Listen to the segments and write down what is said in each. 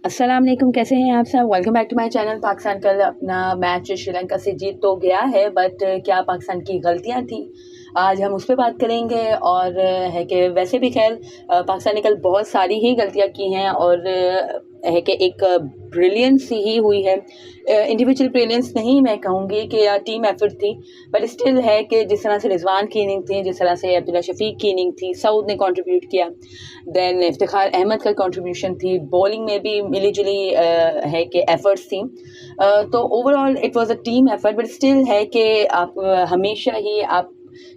अस्सलाम वालेकुम, कैसे हैं आप सब। Welcome back to my channel. Pakistan कल अपना मैच श्रीलंका से जीत तो गया है, बट क्या पाकिस्तान की गलतियां थी, आज हम उस पर बात करेंगे। और है कि वैसे भी खैर पाकिस्तान ने कल बहुत सारी ही गलतियां की हैं, और है कि एक ब्रिलियंस ही हुई है। इंडिविजुअल ब्रिलियंस नहीं मैं कहूँगी कि टीम एफर्ट थी, बट स्टिल है कि जिस तरह से रिजवान की इनिंग थी, जिस तरह से अब्दुल्ला शफीक की इनिंग थी, सऊद ने कंट्रीब्यूट किया, देन इफ्तिखार अहमद का कंट्रीब्यूशन थी, बॉलिंग में भी मिली जुली है कि एफर्ट्स थी। तो overall it was a team effort, but still है कि आप हमेशा ही आप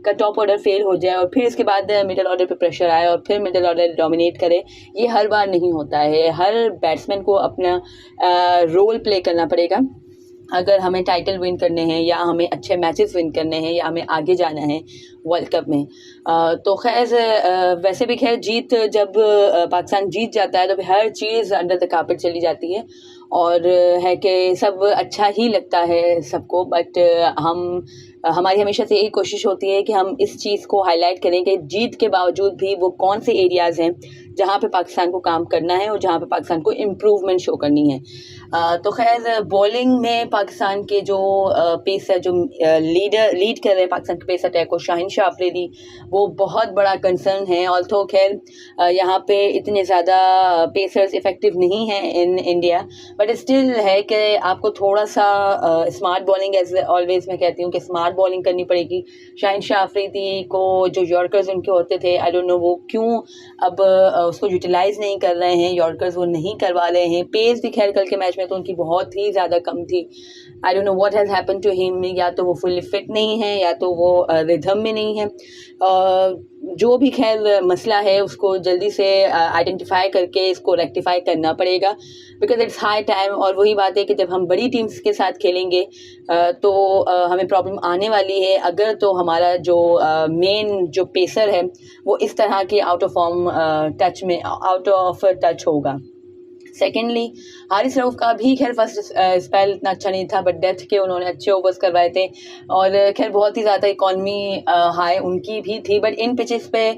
का टॉप ऑर्डर फेल हो जाए और फिर इसके बाद मिडिल ऑर्डर पे प्रेशर आए और फिर मिडिल ऑर्डर डोमिनेट करे, ये हर बार नहीं होता है। हर बैट्समैन को अपना रोल प्ले करना पड़ेगा अगर हमें टाइटल विन करने हैं, या हमें अच्छे मैचेस विन करने हैं, या हमें आगे जाना है वर्ल्ड कप में। तो खैर वैसे भी खैर जीत, जब पाकिस्तान जीत जाता है तो हर चीज़ अंडर द कारपेट चली जाती है, और है कि सब अच्छा ही लगता है सबको। बट हमारी हमेशा से यही कोशिश होती है कि हम इस चीज़ को हाईलाइट करें कि जीत के बावजूद भी वो कौन से एरियाज़ हैं जहाँ पे पाकिस्तान को काम करना है और जहाँ पे पाकिस्तान को इम्प्रूवमेंट शो करनी है। तो खैर बॉलिंग में पाकिस्तान के जो पेसर जो लीड कर रहे हैं पाकिस्तान के पेस अटैक को, शाहीन शाह अफरीदी, वो बहुत बड़ा कंसर्न है। ऑल्थो खैर यहाँ पे इतने ज़्यादा पेसर्स इफेक्टिव नहीं हैं इन इंडिया, बट स्टिल है कि आपको थोड़ा सा स्मार्ट बॉलिंग, एज ऑलवेज मैं कहती हूँ कि स्मार्ट बॉलिंग करनी पड़ेगी। शाहीन शाह अफरीदी को जो यॉर्कर्स उनके होते थे, आई डोंट नो वो क्यों अब उसको यूटिलाइज नहीं कर रहे हैं, यॉर्कर्स वो नहीं करवा रहे हैं। पेस भी खैर कल के मैच में तो उनकी बहुत ही ज़्यादा कम थी। I don't know what has happen to him, या तो वो फुली फिट नहीं है, या तो वो रिदम में नहीं है। जो भी खैर मसला है उसको जल्दी से आइडेंटिफाई करके इसको रेक्टिफाई करना पड़ेगा, बिकॉज इट्स हाई टाइम। और वही बात है कि जब हम बड़ी टीम्स के साथ खेलेंगे तो हमें प्रॉब्लम आने वाली है अगर तो हमारा जो मेन जो पेसर है वो इस तरह के आउट ऑफ फॉर्म टच में आउट ऑफ टच होगा। सेकेंडली हारिस रऊफ का भी खैर फर्स्ट स्पेल इतना अच्छा नहीं था, बट डेथ के उन्होंने अच्छे ओवर्स करवाए थे, और खैर बहुत ही ज़्यादा इकॉनमी हाई उनकी भी थी। बट इन पिचेस पे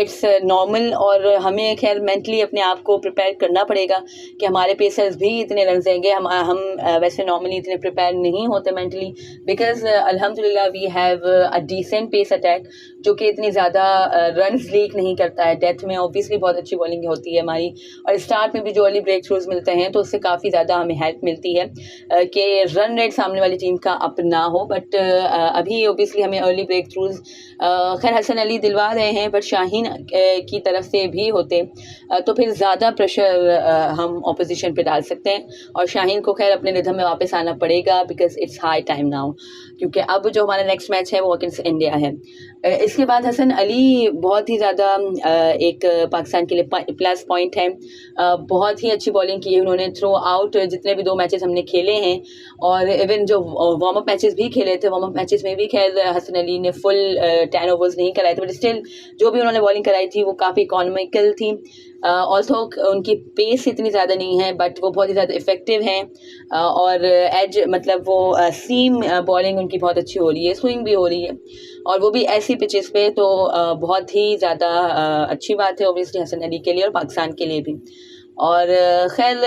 इट्स नॉर्मल, और हमें खैर मेंटली अपने आप को प्रिपेयर करना पड़ेगा कि हमारे पेसर्स भी इतने रन देंगे। हम वैसे नॉर्मली इतने प्रिपेयर नहीं होते मेंटली, बिकॉज अल्हम्दुलिल्लाह we have a decent pace attack जो कि इतनी ज़्यादा रन लीक नहीं करता है। डेथ में ऑब्वियसली बहुत अच्छी बॉलिंग होती है हमारी, और स्टार्ट में भी जो अर्ली ब्रेक थ्रूज मिलते हैं तो उससे काफ़ी ज़्यादा हमें हेल्प मिलती है कि रन रेट सामने वाली टीम का अप ना हो। बट अभी ऑब्वियसली हमें अर्ली ब्रेक थ्रूज खैर हसन अली दिलवा रहे हैं, बट शाहीन की तरफ से भी होते तो फिर ज़्यादा प्रेशर हम ऑपोजिशन पे डाल सकते हैं, और शाहीन को खैर अपने रिदम में वापस आना पड़ेगा, because it's high time now, क्योंकि अब जो हमारा नेक्स्ट मैच है वो अगेंस्ट इंडिया है। इसके बाद हसन अली बहुत ही ज़्यादा एक पाकिस्तान के लिए प्लस पॉइंट है। बहुत ही अच्छी बॉलिंग की है उन्होंने थ्रू आउट, जितने भी 2 मैचेस हमने खेले हैं, और इवन जो वार्म अप मैचेस भी खेले थे, वार्म अप मैचेस में भी खैर हसन अली ने फुल 10 ओवर्स नहीं कराए थे, बट स्टिल जो भी उन्होंने बॉलिंग कराई थी वो काफ़ी इकोनॉमिकल थी। ऑल्सो उनकी पेस इतनी ज़्यादा नहीं है, बट वो बहुत ही ज़्यादा इफेक्टिव हैं, और एज मतलब वो सीम बॉलिंग उनकी बहुत अच्छी हो रही है, स्विंग भी हो रही है, और वो भी ऐसी पिचेस पे, तो बहुत ही ज़्यादा अच्छी बात है ऑब्वियसली हसन अली के लिए और पाकिस्तान के लिए भी। और खैर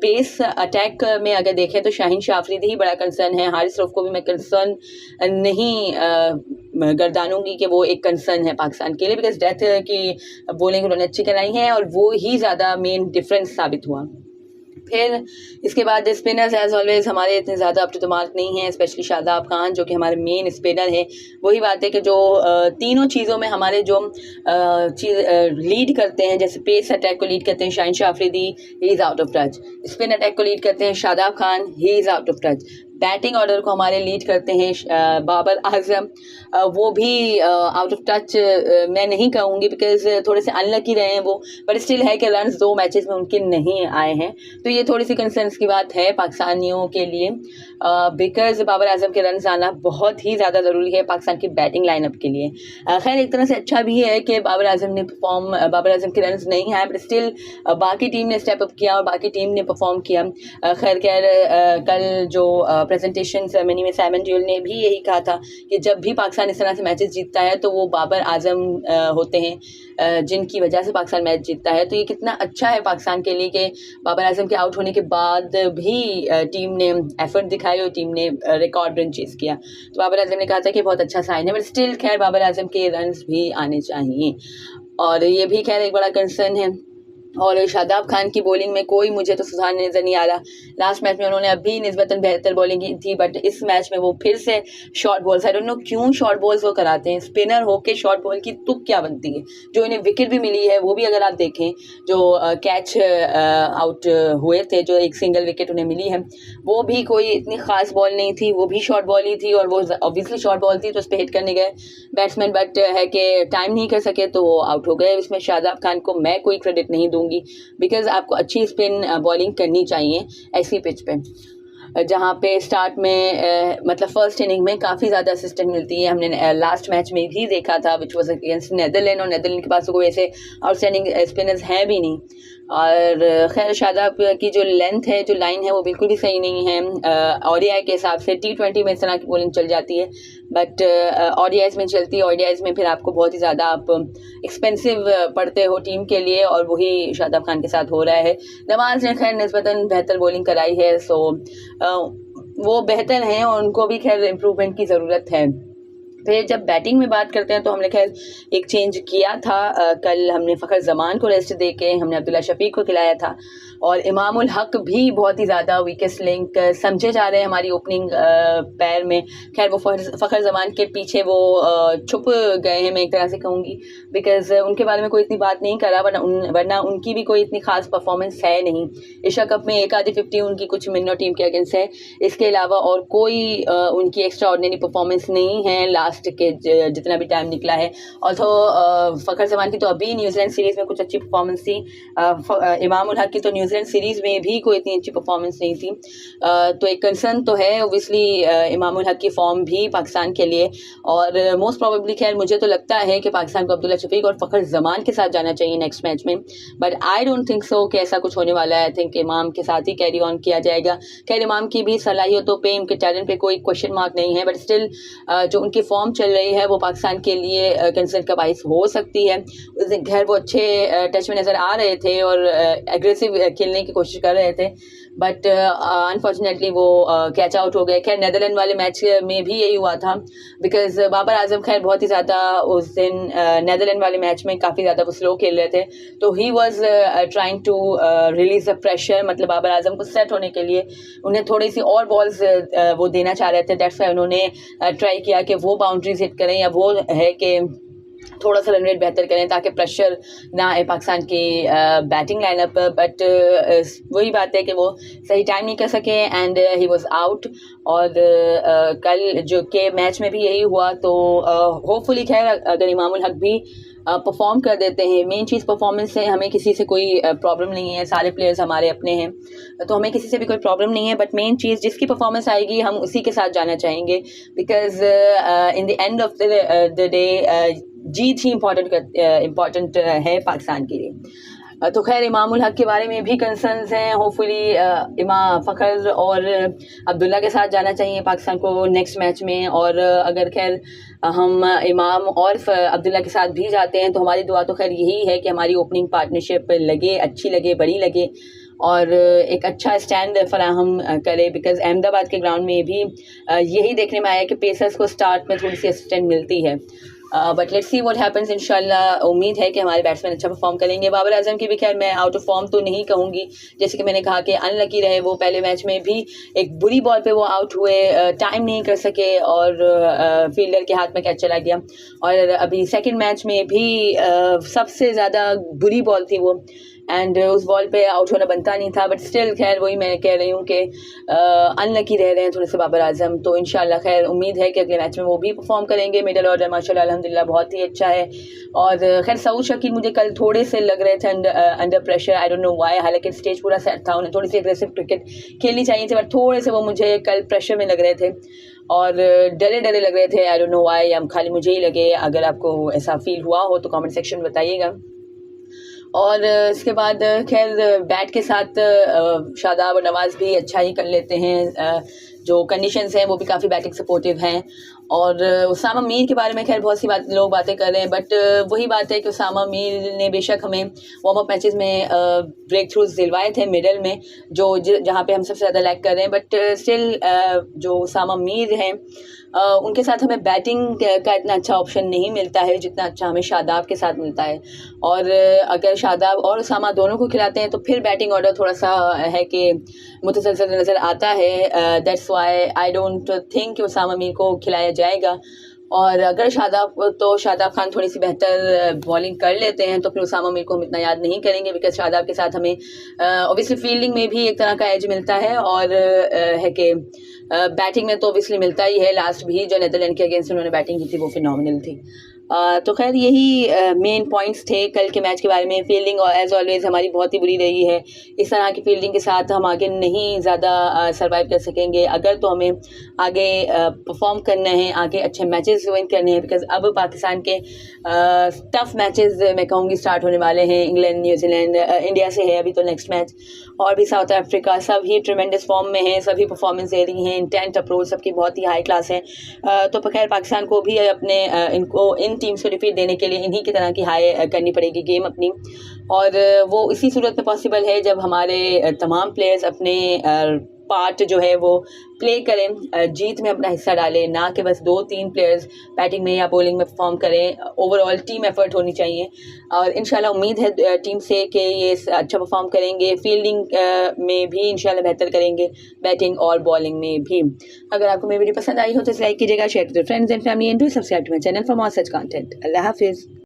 पेस अटैक में अगर देखें तो शाहीन शाह अफरीदी ही बड़ा कंसर्न है। हारिस रऊफ को भी मैं कंसर्न नहीं गर्दानूंगी कि वो एक कंसर्न है पाकिस्तान के लिए, बिकॉज डेथ की बॉलिंग उन्होंने अच्छी कराई है और वो ही ज़्यादा मेन डिफरेंस साबित हुआ। फिर इसके बाद स्पिनर्स एज ऑलवेज हमारे इतने ज़्यादा अप टू द मार्क नहीं हैं, स्पेशली शादाब खान जो कि हमारे मेन स्पिनर हैं। वही बात है कि जो तीनों चीज़ों में हमारे जो चीज़ लीड करते हैं, जैसे पेस अटैक को लीड करते हैं Shaheen Shah Afridi, he is out of touch. Spin attack को लीड करते हैं Shadab Khan, he is out of touch. Batting order को हमारे लीड करते हैं बाबर आजम, वो भी आउट ऑफ टच मैं नहीं कहूँगी, बिकॉज थोड़े से अनलकी रहे हैं वो, बट स्टिल है कि रन्स 2 मैचेस में उनके नहीं आए हैं, तो ये थोड़ी सी कंसर्न्स की बात है पाकिस्तानियों के लिए, बिकॉज बाबर आजम के रन्स आना बहुत ही ज़्यादा ज़रूरी है पाकिस्तान की बैटिंग लाइनअप के लिए। खैर एक तरह से अच्छा भी है कि बाबर आजम के रन्स नहीं आए, बट स्टिल बाकी टीम ने स्टेप अप किया और बाकी टीम ने परफॉर्म किया। खैर कल जो प्रेजेंटेशन सेरेमनी में साइमन ड्यूल ने भी यही कहा था कि जब भी पाकिस्तान इस तरह से मैचेस जीतता है तो वो बाबर आजम होते हैं जिनकी वजह से पाकिस्तान मैच जीतता है। तो ये कितना अच्छा है पाकिस्तान के लिए कि बाबर आजम के आउट होने के बाद भी टीम ने एफर्ट दिखाई और टीम ने रिकॉर्ड रन चेस किया। तो बाबर आजम ने कहा था कि बहुत अच्छा साइन है, बट स्टिल खैर बाबर आजम के रन्स भी आने चाहिए और ये भी खैर एक बड़ा कंसर्न है। और शादाब खान की बॉलिंग में कोई मुझे तो सुधार नज़र नहीं आ रहा। लास्ट मैच में उन्होंने अभी निस्बतन बेहतर बॉलिंग की थी, बट इस मैच में वो फिर से short balls, I don't no क्यों शॉर्ट बॉल्स वो कराते हैं। स्पिनर होके शॉर्ट बॉल की तुक क्या बनती है। जो इन्हें विकेट भी मिली है वो भी अगर आप देखें, जो कैच आउट हुए थे, जो एक सिंगल विकेट उन्हें मिली है, वो भी कोई इतनी ख़ास बॉल नहीं थी, वो भी शॉर्ट बॉल ही थी और वो ऑब्वियसली शॉर्ट बॉल थी तो उस पर हिट करने गए बैट्समैन, बट है कि टाइम नहीं कर सके तो वो आउट हो गए। इसमें शादाब खान को मैं कोई क्रेडिट नहीं दूंगी, बिकॉज आपको अच्छी स्पिन बॉलिंग करनी चाहिए ऐसी पिच पे जहाँ पे स्टार्ट में मतलब फर्स्ट इनिंग में काफ़ी ज़्यादा असिस्टेंट मिलती है। हमने लास्ट मैच में भी देखा था विच वॉज अगेंस्ट नेदरलैंड, और नेदरलैंड के पास तो कोई ऐसे आउटस्टैंडिंग स्पिनर्स हैं भी नहीं। और खैर शादाब की जो लेंथ है, जो लाइन है, वो बिल्कुल भी सही नहीं है। ओडीआई के हिसाब से T20 में इस तरह की बॉलिंग चल जाती है, बट ओडीआईज में चलती है। ओडीआईज में फिर आपको बहुत ही ज़्यादा आप एक्सपेंसिव पड़ते हो टीम के लिए, और वही शादाब खान के साथ हो रहा है। नवाज ने खैर निस्बतन बेहतर बॉलिंग कराई है, सो वो बेहतर हैं और उनको भी खैर इम्प्रूवमेंट की ज़रूरत है। फिर जब बैटिंग में बात करते हैं तो हमने खैर एक चेंज किया था। कल हमने फ़खर ज़मान को रेस्ट दे के हमने अब्दुल्ला शफीक को खिलाया था, और इमामुल हक भी बहुत ही ज़्यादा वीकेस्ट लिंक समझे जा रहे हैं हमारी ओपनिंग पैर में। खैर वो फ़खर ज़मान के पीछे वो छुप गए हैं, मैं एक तरह से कहूँगी, बिकॉज़ उनके बारे में कोई इतनी बात नहीं करा, वरना उनकी भी कोई इतनी ख़ास परफॉर्मेंस है नहीं। एशिया कप में एक आधी 50 उनकी कुछ मिन्नो टीम के अगेंस्ट है, इसके अलावा और कोई उनकी एक्स्ट्रा ऑर्डिनरी परफॉर्मेंस नहीं है लास्ट के जितना भी टाइम निकला है। ऑल्सो फ़खर ज़मान की तो अभी न्यूजीलैंड सीरीज़ में कुछ अच्छी परफॉर्मेंस थी, इमामुल हक की तो न्यूजीलैंड सीरीज़ में भी कोई इतनी अच्छी परफॉर्मेंस नहीं थी। तो एक कंसर्न तो है ओबियसली इमामुल हक की फॉर्म भी पाकिस्तान के लिए, और मोस्ट प्रोबेबली खैर मुझे तो लगता है कि पाकिस्तान को अब्दुल्ला शफीक और फ़खर ज़मान के साथ जाना चाहिए नेक्स्ट मैच में, but I don't think so कि ऐसा कुछ होने वाला है। आई थिंक इमाम के साथ ही कैरी ऑन किया जाएगा। खैर इमाम की भी सलाहियतों पे, उनके टैलेंट पे कोई क्वेश्चन मार्क नहीं है, बट स्टिल जो उनकी फॉर्म चल रही है वो पाकिस्तान के लिए कंसर्न का बाइस हो सकती है। उस दिन खैर वो अच्छे टच में नज़र आ रहे थे और एग्रेसिव खेलने की कोशिश कर रहे थे, बट अनफॉर्चुनेटली वो कैच आउट हो गए। खैर नेदरलैंड वाले मैच में भी यही हुआ था, बिकॉज बाबर आजम खैर बहुत ही ज़्यादा उस दिन नेदरलैंड वाले मैच में काफ़ी ज़्यादा वो स्लो खेल रहे थे, तो he was trying to release the pressure. मतलब बाबर आजम को सेट होने के लिए उन्हें थोड़ी सी और बॉल्स वो देना चाह रहे थे, दैट्स वाई उन्होंने ट्राई किया कि वो बाउंड्रीज हिट करें, या वो है कि थोड़ा सा रन रेट बेहतर करें ताकि प्रेशर ना आए पाकिस्तान की बैटिंग लाइनअप पर। बट वही बात है कि वो सही टाइम नहीं कर सके एंड ही वाज आउट। और कल जो के मैच में भी यही हुआ, तो होपफुली खैर अगर इमामुल हक भी परफॉर्म कर देते हैं, मेन चीज़ परफॉर्मेंस से हमें किसी से कोई प्रॉब्लम नहीं है, सारे प्लेयर्स हमारे अपने हैं तो हमें किसी से भी कोई प्रॉब्लम नहीं है, बट मेन चीज़ जिसकी परफॉर्मेंस आएगी हम उसी के साथ जाना चाहेंगे, because in the end of the day Jeet he important है पाकिस्तान के लिए। तो खैर इमामुल हक के बारे में भी कंसर्न्स हैं। होपफुली फ़खर और अब्दुल्ला के साथ जाना चाहिए पाकिस्तान को नेक्स्ट मैच में, और अगर खैर हम इमाम और अब्दुल्ला के साथ भी जाते हैं तो हमारी दुआ तो खैर यही है कि हमारी ओपनिंग पार्टनरशिप लगे, अच्छी लगे, बड़ी लगे और एक अच्छा स्टैंड फराहम करे, बिकॉज अहमदाबाद के ग्राउंड में भी यही देखने में आया कि पेसर्स को स्टार्ट में थोड़ी सी असिस्टेंट मिलती है, but let's see what happens. इंशाल्लाह उम्मीद है कि हमारे बैट्समैन अच्छा परफॉर्म करेंगे। बाबर आजम की भी खैर मैं आउट ऑफ फॉर्म तो नहीं कहूँगी, जैसे कि मैंने कहा कि अनलकी रहे, वो पहले मैच में भी एक बुरी बॉल पे वो आउट हुए, टाइम नहीं कर सके और फील्डर के हाथ में कैच चला गया, और अभी सेकंड मैच में भी सबसे ज़्यादा बुरी बॉल थी वो, एंड उस बॉल पे आउट होना बनता नहीं था, बट स्टिल खैर वही मैं कह रही हूँ कि अनलकी रह रहे हैं थोड़े से बाबर आजम। तो इंशाल्लाह खैर उम्मीद है कि अगले मैच में वो भी परफॉर्म करेंगे। मिडल ऑर्डर माशाल्लाह अल्हम्दुलिल्लाह बहुत ही अच्छा है, और खैर सऊद शकील मुझे कल थोड़े से लग रहे थे under pressure, I don't know why, हालांकि स्टेज पूरा सेट था, उन्हें थोड़ी सी एग्रेसिव क्रिकेट खेलनी चाहिए थी, बट थोड़े से वो मुझे कल प्रेशर में लग रहे थे और डरे डरे लग रहे थे। आई डोंट नो व्हाई, या खाली मुझे ही लगे। अगर आपको ऐसा फील हुआ हो तो कमेंट सेक्शन में बताइएगा। और इसके बाद खैर बैट के साथ शादाब और नवाज़ भी अच्छा ही कर लेते हैं। जो कंडीशंस हैं वो भी काफ़ी बैटिंग सपोर्टिव हैं। और उसामा मीर के बारे में खैर बहुत सी लोग बातें कर रहे हैं, बट वही बात है कि उसामा मीर ने बेशक हमें वार्म अप मैचेस में ब्रेक थ्रूज दिलवाए थे मिडल में, जो जहाँ पे हम सबसे ज़्यादा लैक कर रहे हैं, बट स्टिल जो उसामा मीर हैं उनके साथ हमें बैटिंग का इतना अच्छा ऑप्शन नहीं मिलता है जितना अच्छा हमें शादाब के साथ मिलता है। और अगर शादाब और उसामा दोनों को खिलाते हैं तो फिर बैटिंग ऑर्डर थोड़ा सा है कि मुतसलसल नज़र आता है। That's why I don't think कि उसामा मीर को खिलाया जाएगा। और अगर शादाब खान थोड़ी सी बेहतर बॉलिंग कर लेते हैं तो फिर उसामा मीर को हम इतना याद नहीं करेंगे, बिकॉज शादाब के साथ हमें ऑब्वियसली फील्डिंग में भी एक तरह का एज मिलता है, और है कि बैटिंग में तो ऑब्वियसली मिलता ही है। लास्ट भी जो नीदरलैंड के अगेंस्ट उन्होंने बैटिंग की थी वो फिनोमिनल थी। तो खैर यही मेन पॉइंट्स थे कल के मैच के बारे में। फील्डिंग एज ऑलवेज हमारी बहुत ही बुरी रही है। इस तरह की फील्डिंग के साथ हम आगे नहीं ज़्यादा सर्वाइव कर सकेंगे। अगर तो हमें आगे परफॉर्म करना है, आगे अच्छे मैचेस विन करने हैं, बिकॉज अब पाकिस्तान के टफ मैचेस मैं कहूँगी स्टार्ट होने वाले हैं। इंग्लैंड, न्यूजीलैंड, इंडिया से है अभी तो नेक्स्ट मैच, और भी साउथ अफ्रीका, सभी ट्रिमेंडस फॉर्म में हैं, सभी परफॉर्मेंस दे रही हैं। इंटेंट अप्रोच सबकी बहुत ही हाई क्लास है। तो खैर पाकिस्तान को भी अपने इन टीम्स को डिफीट देने के लिए इन्हीं की तरह की हाई करनी पड़ेगी गेम अपनी, और वो इसी सूरत में पॉसिबल है जब हमारे तमाम प्लेयर्स अपने पार्ट जो है वो प्ले करें, जीत में अपना हिस्सा डालें, ना कि बस 2-3 प्लेयर्स बैटिंग में या बॉलिंग में परफॉर्म करें। ओवरऑल टीम एफर्ट होनी चाहिए, और इंशाल्लाह उम्मीद है टीम से कि ये अच्छा परफॉर्म करेंगे। फील्डिंग में भी इंशाल्लाह बेहतर करेंगे, बैटिंग और बॉलिंग में भी। अगर आपको मेरी वीडियो पसंद आई हो तो लाइक कीजिएगा, शेयर कीजिए friends and family, and do subscribe to my channel for more such content. अल्लाह हाफिज़।